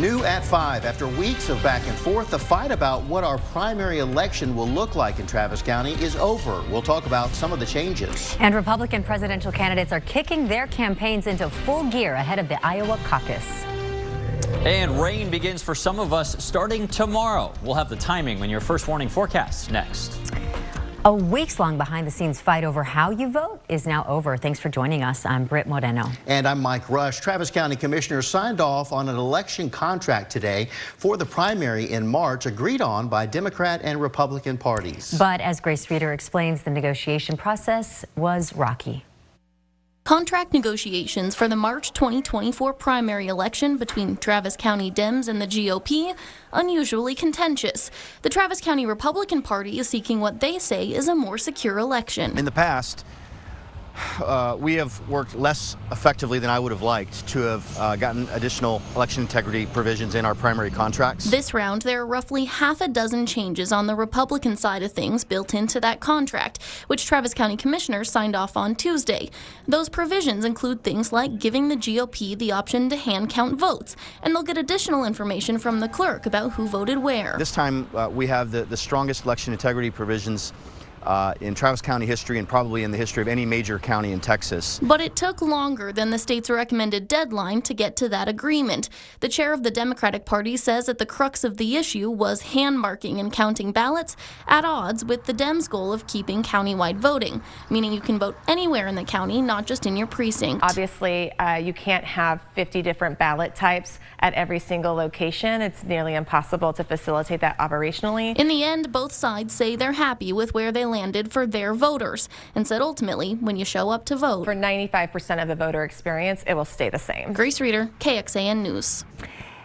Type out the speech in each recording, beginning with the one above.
New at 5. After weeks of back and forth, the fight about what our primary election will look like in Travis County is over. We'll talk about some of the changes. And Republican presidential candidates are kicking their campaigns into full gear ahead of the Iowa caucus. And rain begins for some of us starting tomorrow. We'll have the timing on your first warning forecast next. A weeks-long behind-the-scenes fight over how you vote is now over. Thanks for joining us. I'm Britt Moreno. And I'm Mike Rush. Travis County commissioners signed off on an election contract today for the primary in March, agreed on by Democrat and Republican parties. But as Grace Reeder explains, the negotiation process was rocky. Contract negotiations for the March 2024 primary election between Travis County Dems and the GOP unusually contentious. The Travis County Republican Party is seeking what they say is a more secure election. In the past, we have worked less effectively than I would have liked to have gotten additional election integrity provisions in our primary contracts. This round, there are roughly half a dozen changes on the Republican side of things built into that contract, which Travis County commissioners signed off on Tuesday. Those provisions include things like giving the GOP the option to hand count votes, and they'll get additional information from the clerk about who voted where. This time, we have the strongest election integrity provisions in Travis County history and probably in the history of any major county in Texas. But it took longer than the state's recommended deadline to get to that agreement. The chair of the Democratic Party says that the crux of the issue was hand marking and counting ballots at odds with the Dems' goal of keeping countywide voting, meaning you can vote anywhere in the county, not just in your precinct. Obviously, you can't have 50 different ballot types at every single location. It's nearly impossible to facilitate that operationally. In the end, both sides say they're happy with where they landed for their voters, and said ultimately, when you show up to vote, for 95% of the voter experience, it will stay the same. Grace Reeder, KXAN News.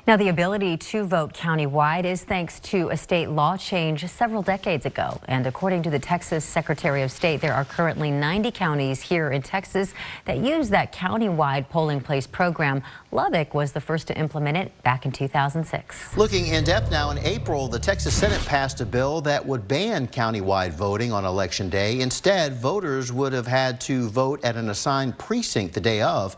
Now, the ability to vote countywide is thanks to a state law change several decades ago. And according to the Texas Secretary of State, there are currently 90 counties here in Texas that use that countywide polling place program. Lubbock was the first to implement it back in 2006. Looking in depth now, in April, the Texas Senate passed a bill that would ban countywide voting on Election Day. Instead, voters would have had to vote at an assigned precinct the day of.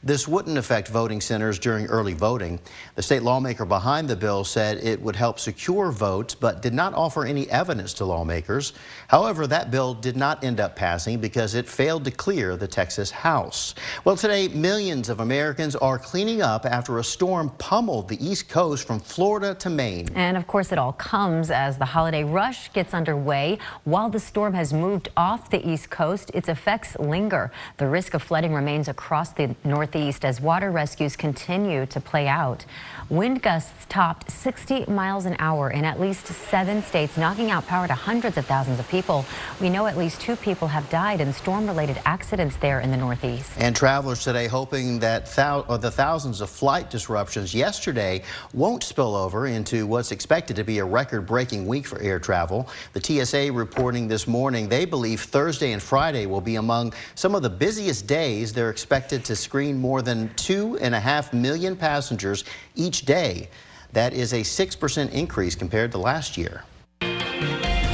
This wouldn't affect voting centers during early voting. The state lawmaker behind the bill said it would help secure votes, but did not offer any evidence to lawmakers. However, that bill did not end up passing because it failed to clear the Texas House. Well, today, millions of Americans are cleaning up after a storm pummeled the East Coast from Florida to Maine. And of course, it all comes as the holiday rush gets underway. While the storm has moved off the East Coast, its effects linger. The risk of flooding remains across the Northeast as water rescues continue to play out. Wind gusts topped 60 miles an hour in at least 7 states, knocking out power to hundreds of thousands of people. We know at least 2 people have died in storm-related accidents there in the Northeast. And travelers today hoping that the thousands of flight disruptions yesterday won't spill over into what's expected to be a record-breaking week for air travel. The TSA reporting this morning they believe Thursday and Friday will be among some of the busiest days. They're expected to screen more than 2.5 million passengers each day. That is a 6% increase compared to last year.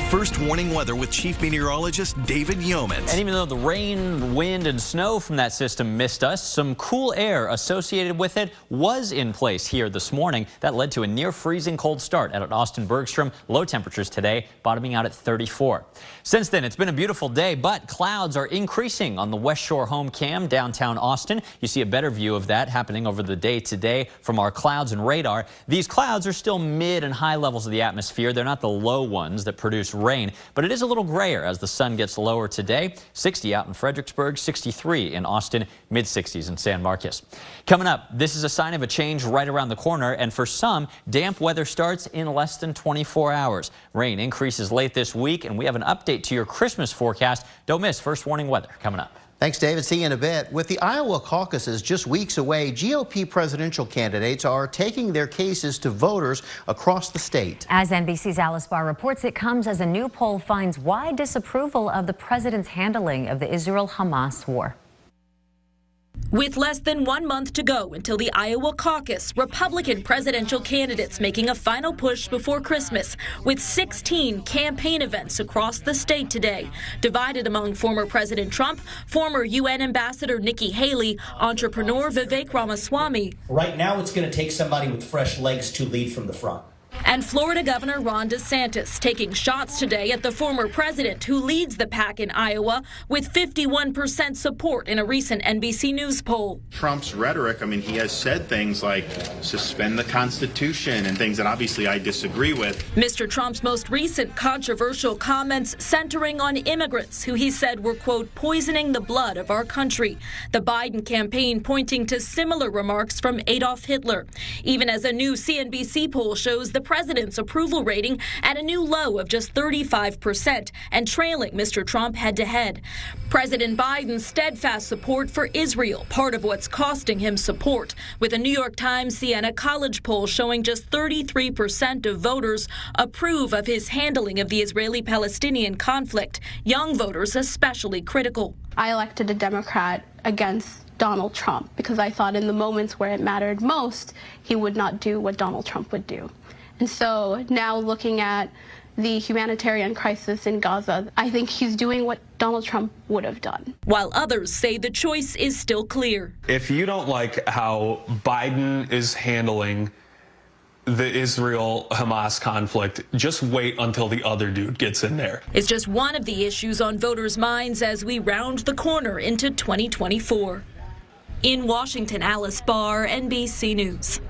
First warning weather with Chief Meteorologist David Yeomans. And even though the rain, wind, and snow from that system missed us, some cool air associated with it was in place here this morning. That led to a near freezing cold start at Austin Bergstrom. Low temperatures today, bottoming out at 34. Since then, it's been a beautiful day, but clouds are increasing on the West Shore home cam downtown Austin. You see a better view of that happening over the day today from our clouds and radar. These clouds are still mid and high levels of the atmosphere. They're not the low ones that produce rain, but it is a little grayer as the sun gets lower today. 60 out in Fredericksburg, 63 in Austin, mid 60s in San Marcos. Coming up, this is a sign of a change right around the corner, and for some, damp weather starts in less than 24 hours. Rain increases late this week, and we have an update to your Christmas forecast. Don't miss first warning weather coming up. Thanks, David. See you in a bit. With the Iowa caucuses just weeks away, GOP presidential candidates are taking their cases to voters across the state. As NBC's Alice Barr reports, it comes as a new poll finds wide disapproval of the president's handling of the Israel-Hamas war. With less than 1 month to go until the Iowa caucus, Republican presidential candidates making a final push before Christmas with 16 campaign events across the state today, divided among former President Trump, former UN Ambassador Nikki Haley, entrepreneur Vivek Ramaswamy. Right now, it's going to take somebody with fresh legs to lead from the front. And Florida Governor Ron DeSantis taking shots today at the former president who leads the pack in Iowa with 51% support in a recent NBC News poll. Trump's rhetoric, I mean, he has said things like suspend the Constitution and things that obviously I disagree with. Mr. Trump's most recent controversial comments centering on immigrants who he said were, quote, poisoning the blood of our country. The Biden campaign pointing to similar remarks from Adolf Hitler, even as a new CNBC poll shows the president's approval rating at a new low of just 35% and trailing Mr. Trump head-to-head. President Biden's steadfast support for Israel, part of what's costing him support, with a New York Times Siena College poll showing just 33% of voters approve of his handling of the Israeli-Palestinian conflict, young voters especially critical. I elected a Democrat against Donald Trump because I thought in the moments where it mattered most, he would not do what Donald Trump would do. And so now looking at the humanitarian crisis in Gaza, I think he's doing what Donald Trump would have done. While others say the choice is still clear. If you don't like how Biden is handling the Israel-Hamas conflict, just wait until the other dude gets in there. It's just one of the issues on voters' minds as we round the corner into 2024. In Washington, Alice Barr, NBC News.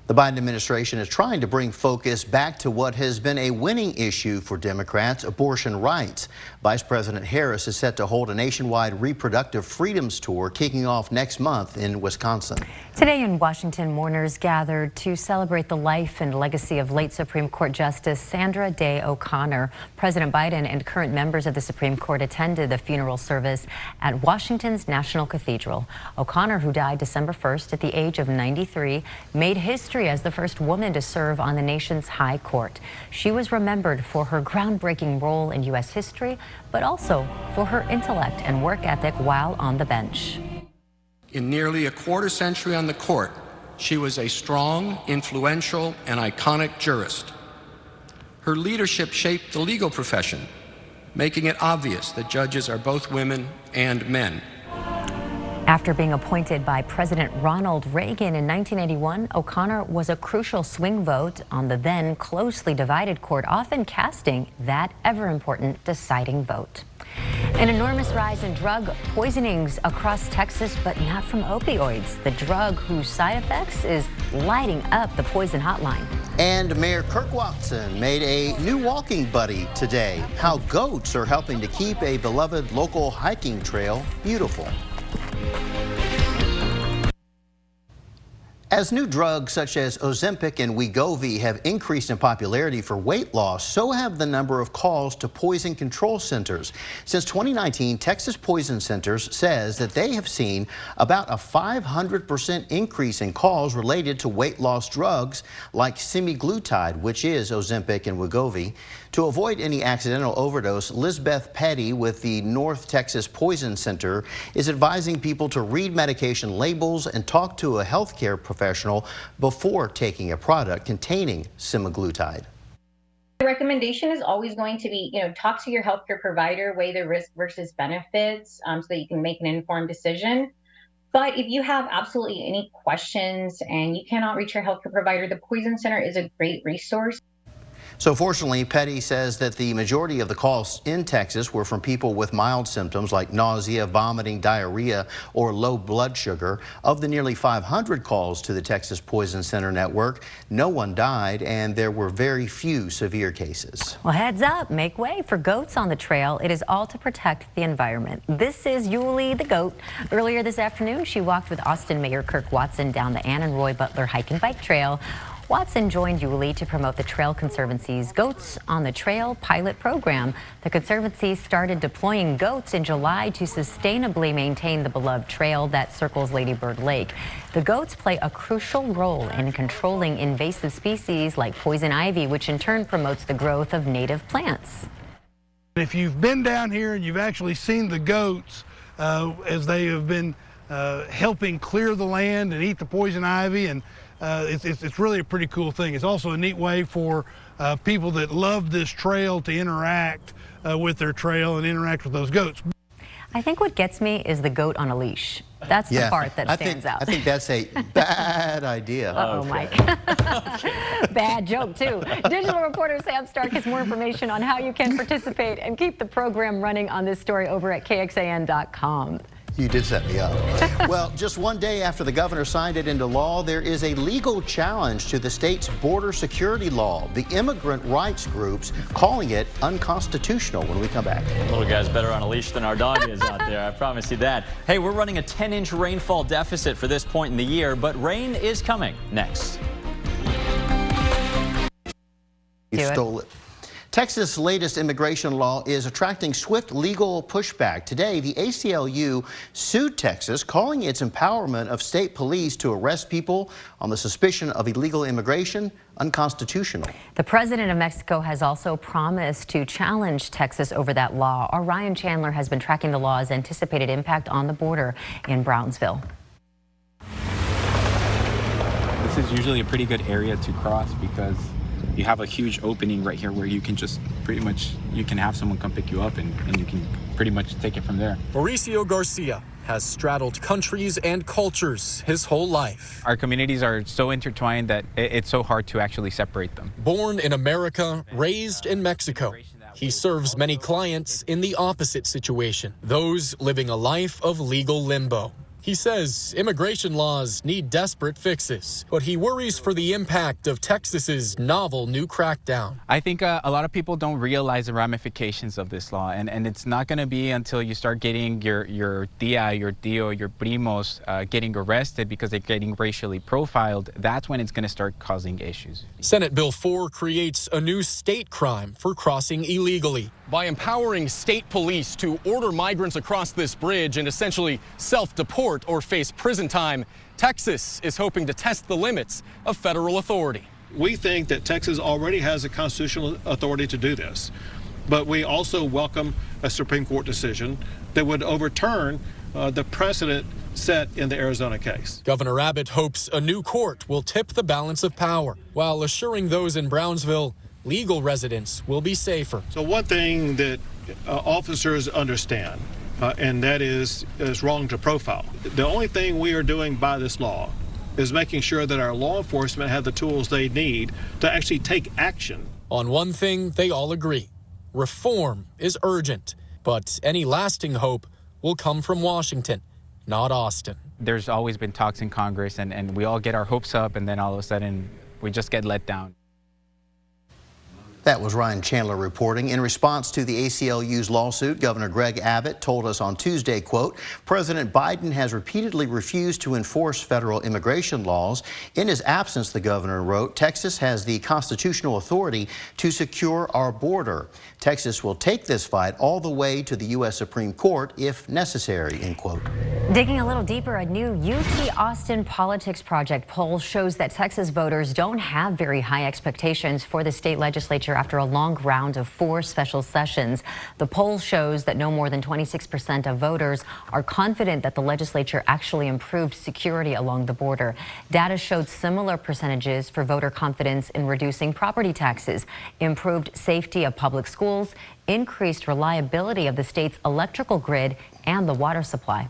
The Biden administration is trying to bring focus back to what has been a winning issue for Democrats, abortion rights. Vice President Harris is set to hold a nationwide reproductive freedoms tour kicking off next month in Wisconsin. Today in Washington, mourners gathered to celebrate the life and legacy of late Supreme Court Justice Sandra Day O'Connor. President Biden and current members of the Supreme Court attended the funeral service at Washington's National Cathedral. O'Connor, who died December 1st at the age of 93, made history as the first woman to serve on the nation's high court. She was remembered for her groundbreaking role in U.S. history, but also for her intellect and work ethic while on the bench. In nearly a quarter century on the court, she was a strong, influential, and iconic jurist. Her leadership shaped the legal profession, making it obvious that judges are both women and men. After being appointed by President Ronald Reagan in 1981, O'Connor was a crucial swing vote on the then closely divided court, often casting that ever-important deciding vote. An enormous rise in drug poisonings across Texas, but not from opioids. The drug whose side effects is lighting up the poison hotline. And Mayor Kirk Watson made a new walking buddy today. How goats are helping to keep a beloved local hiking trail beautiful. As new drugs such as Ozempic and Wegovy have increased in popularity for weight loss, so have the number of calls to poison control centers. Since 2019, Texas Poison Centers says that they have seen about a 500% increase in calls related to weight loss drugs like semaglutide, which is Ozempic and Wegovy. To avoid any accidental overdose, Lizbeth Petty with the North Texas Poison Center is advising people to read medication labels and talk to a healthcare professional before taking a product containing semaglutide. The recommendation is always going to be, talk to your healthcare provider, weigh the risk versus benefits so that you can make an informed decision. But if you have absolutely any questions and you cannot reach your healthcare provider, the Poison Center is a great resource. So fortunately, Petty says that the majority of the calls in Texas were from people with mild symptoms like nausea, vomiting, diarrhea, or low blood sugar. Of the nearly 500 calls to the Texas Poison Center network, no one died, and there were very few severe cases. Well, heads up, make way for goats on the trail. It is all to protect the environment. This is Yulie the goat. Earlier this afternoon, she walked with Austin Mayor Kirk Watson down the Ann and Roy Butler Hike and Bike Trail. Watson joined Yulie to promote the Trail Conservancy's Goats on the Trail pilot program. The Conservancy started deploying goats in July to sustainably maintain the beloved trail that circles Lady Bird Lake. The goats play a crucial role in controlling invasive species like poison ivy, which in turn promotes the growth of native plants. If you've been down here and you've actually seen the goats as they have been helping clear the land and eat the poison ivy, and it's really a pretty cool thing. It's also a neat way for people that love this trail to interact with their trail and interact with those goats. I think what gets me is the goat on a leash. That's the part that stands out. I think that's a bad idea. Uh-oh, Mike. Bad joke, too. Digital reporter Sam Stark has more information on how you can participate and keep the program running on this story over at KXAN.com. You did set me up. Well, just one day after the governor signed it into law, there is a legal challenge to the state's border security law. The immigrant rights groups calling it unconstitutional. When we come back. Little guy's better on a leash than our dog is out there. I promise you that. Hey, we're running a 10-inch rainfall deficit for this point in the year, but rain is coming next. You stole it. Texas' latest immigration law is attracting swift legal pushback. Today, the ACLU sued Texas, calling its empowerment of state police to arrest people on the suspicion of illegal immigration unconstitutional. The president of Mexico has also promised to challenge Texas over that law. Our Ryan Chandler has been tracking the law's anticipated impact on the border in Brownsville. This is usually a pretty good area to cross because you have a huge opening right here where you can just pretty much, you can have someone come pick you up and you can pretty much take it from there. Mauricio Garcia has straddled countries and cultures his whole life. Our communities are so intertwined that it's so hard to actually separate them. Born in America, raised in Mexico, he serves many clients in the opposite situation, those living a life of legal limbo. He says immigration laws need desperate fixes, but he worries for the impact of Texas's novel new crackdown. I think a lot of people don't realize the ramifications of this law, and it's not going to be until you start getting your tia, your tío, your primos getting arrested because they're getting racially profiled. That's when it's going to start causing issues. Senate Bill 4 creates a new state crime for crossing illegally. By empowering state police to order migrants across this bridge and essentially self-deport or face prison time, Texas is hoping to test the limits of federal authority. We think that Texas already has a constitutional authority to do this, but we also welcome a Supreme Court decision that would overturn the precedent set in the Arizona case. Governor Abbott hopes a new court will tip the balance of power while assuring those in Brownsville legal residents will be safer. So one thing that officers understand, and that is it's wrong to profile. The only thing we are doing by this law is making sure that our law enforcement have the tools they need to actually take action. On one thing, they all agree. Reform is urgent, but any lasting hope will come from Washington, not Austin. There's always been talks in Congress, and we all get our hopes up, and then all of a sudden, we just get let down. That was Ryan Chandler reporting. In response to the ACLU's lawsuit, Governor Greg Abbott told us on Tuesday, quote, President Biden has repeatedly refused to enforce federal immigration laws. In his absence, the governor wrote, Texas has the constitutional authority to secure our border. Texas will take this fight all the way to the U.S. Supreme Court if necessary, end quote. Digging a little deeper, a new UT Austin Politics Project poll shows that Texas voters don't have very high expectations for the state legislature after a long round of 4 special sessions. The poll shows that no more than 26% of voters are confident that the legislature actually improved security along the border. Data showed similar percentages for voter confidence in reducing property taxes, improved safety of public schools, increased reliability of the state's electrical grid, and the water supply.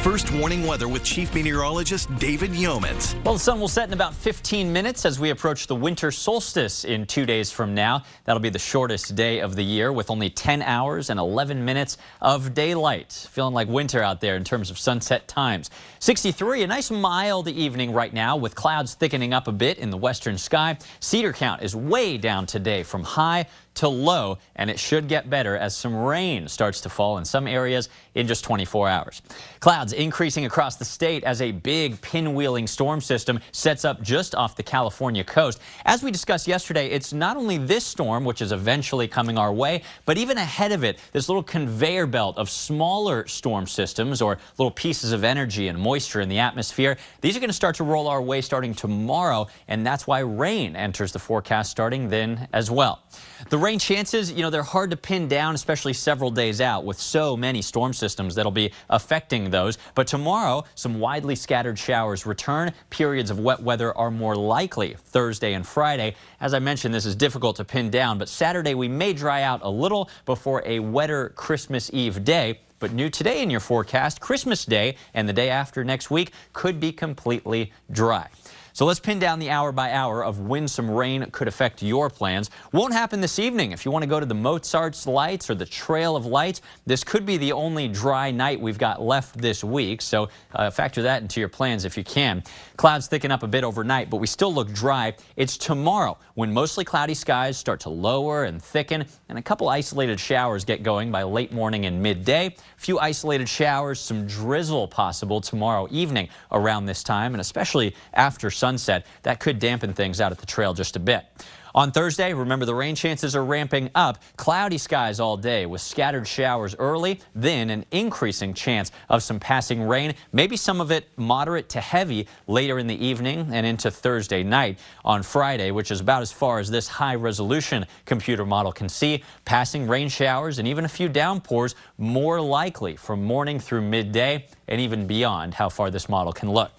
First warning weather with Chief Meteorologist David Yeomans. Well, the sun will set in about 15 minutes as we approach the winter solstice in 2 days from now. That'll be the shortest day of the year with only 10 hours and 11 minutes of daylight. Feeling like winter out there in terms of sunset times. 63, a nice mild evening right now with clouds thickening up a bit in the western sky. Cedar count is way down today from high to low, and it should get better as some rain starts to fall in some areas in just 24 hours. Clouds increasing across the state as a big pinwheeling storm system sets up just off the California coast. As we discussed yesterday, it's not only this storm, which is eventually coming our way, but even ahead of it, this little conveyor belt of smaller storm systems or little pieces of energy and moisture in the atmosphere. These are going to start to roll our way starting tomorrow, and that's why rain enters the forecast starting then as well. The rain chances, they're hard to pin down, especially several days out with so many storm systems that'll be affecting those. But tomorrow, some widely scattered showers return. Periods of wet weather are more likely Thursday and Friday. As I mentioned, this is difficult to pin down, but Saturday we may dry out a little before a wetter Christmas Eve day. But new today in your forecast, Christmas Day and the day after next week could be completely dry. So let's pin down the hour by hour of when some rain could affect your plans. Won't happen this evening. If you want to go to the Mozart's Lights or the Trail of Lights, this could be the only dry night we've got left this week. So factor that into your plans if you can. Clouds thicken up a bit overnight, but we still look dry. It's tomorrow when mostly cloudy skies start to lower and thicken, and a couple isolated showers get going by late morning and midday. A few isolated showers, some drizzle possible tomorrow evening around this time, and especially after sunset. That could dampen things out at the trail just a bit. On Thursday, remember the rain chances are ramping up. Cloudy skies all day with scattered showers early, then an increasing chance of some passing rain, maybe some of it moderate to heavy later in the evening and into Thursday night. On Friday, which is about as far as this high-resolution computer model can see, passing rain showers and even a few downpours more likely from morning through midday and even beyond how far this model can look.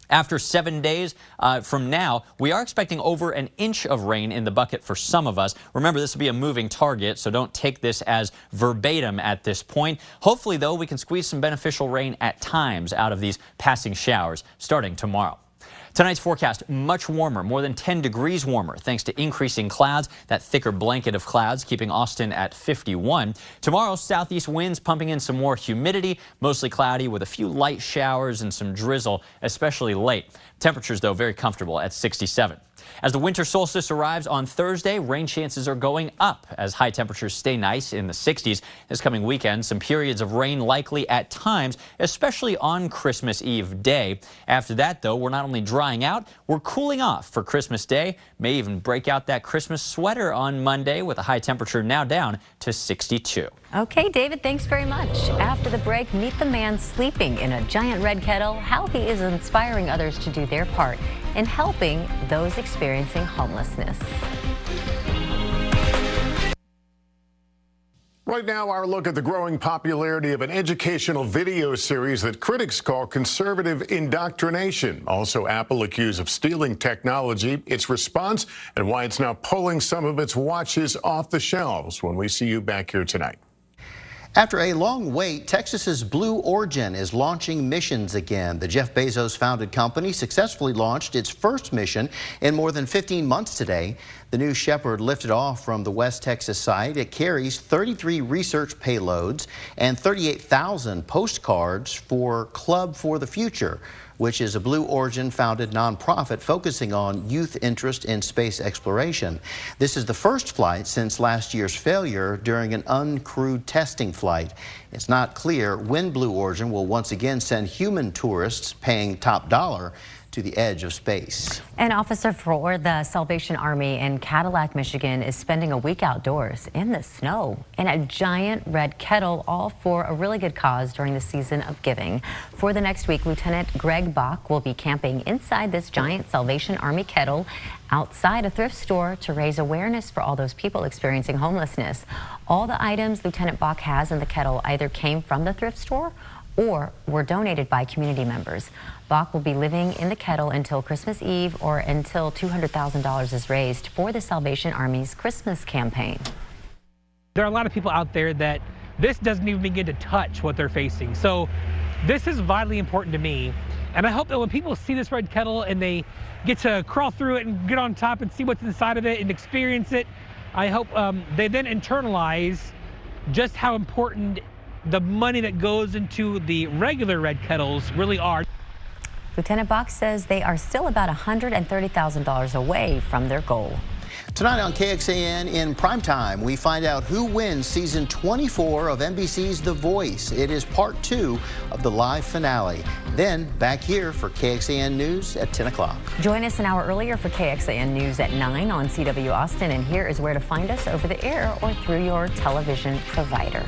After 7 days from now, we are expecting over an inch of rain in the bucket for some of us. Remember, this will be a moving target, so don't take this as verbatim at this point. Hopefully, though, we can squeeze some beneficial rain at times out of these passing showers starting tomorrow. Tonight's forecast, much warmer, more than 10 degrees warmer, thanks to increasing clouds, that thicker blanket of clouds keeping Austin at 51. Tomorrow, southeast winds pumping in some more humidity, mostly cloudy with a few light showers and some drizzle, especially late. Temperatures, though, very comfortable at 67. As the winter solstice arrives on Thursday, rain chances are going up as high temperatures stay nice in the 60s. This coming weekend, some periods of rain likely at times, especially on Christmas Eve day. After that, though, we're not only drying out, we're cooling off for Christmas Day. May even break out that Christmas sweater on Monday with a high temperature now down to 62. Okay, David, thanks very much. After the break, meet the man sleeping in a giant red kettle, how he is inspiring others to do their part in helping those experiencing homelessness. Right now, our look at the growing popularity of an educational video series that critics call conservative indoctrination. Also, Apple accused of stealing technology, its response, and why it's now pulling some of its watches off the shelves when we see you back here tonight. After a long wait, Texas's Blue Origin is launching missions again. The Jeff Bezos-founded company successfully launched its first mission in more than 15 months today. The New Shepard lifted off from the West Texas site. It carries 33 research payloads and 38,000 postcards for Club for the Future, which is a Blue Origin-founded nonprofit focusing on youth interest in space exploration. This is the first flight since last year's failure during an uncrewed testing flight. It's not clear when Blue Origin will once again send human tourists paying top dollar to the edge of space. An officer for the Salvation Army in Cadillac, Michigan is spending a week outdoors in the snow in a giant red kettle, all for a really good cause during the season of giving. For the next week, Lieutenant Greg Bach will be camping inside this giant Salvation Army kettle outside a thrift store to raise awareness for all those people experiencing homelessness. All the items Lieutenant Bach has in the kettle either came from the thrift store or were donated by community members. Bach will be living in the kettle until Christmas Eve or until $200,000 is raised for the Salvation Army's Christmas campaign. There are a lot of people out there that this doesn't even begin to touch what they're facing. So this is vitally important to me. And I hope that when people see this red kettle and they get to crawl through it and get on top and see what's inside of it and experience it, I hope they then internalize just how important the money that goes into the regular red kettles really are. Lieutenant Bach says they are still about $130,000 away from their goal. Tonight on KXAN in primetime, we find out who wins season 24 of NBC's The Voice. It is part 2 of the live finale. Then back here for KXAN News at 10 o'clock. Join us an hour earlier for KXAN News at 9 on CW Austin. And here is where to find us over the air or through your television provider.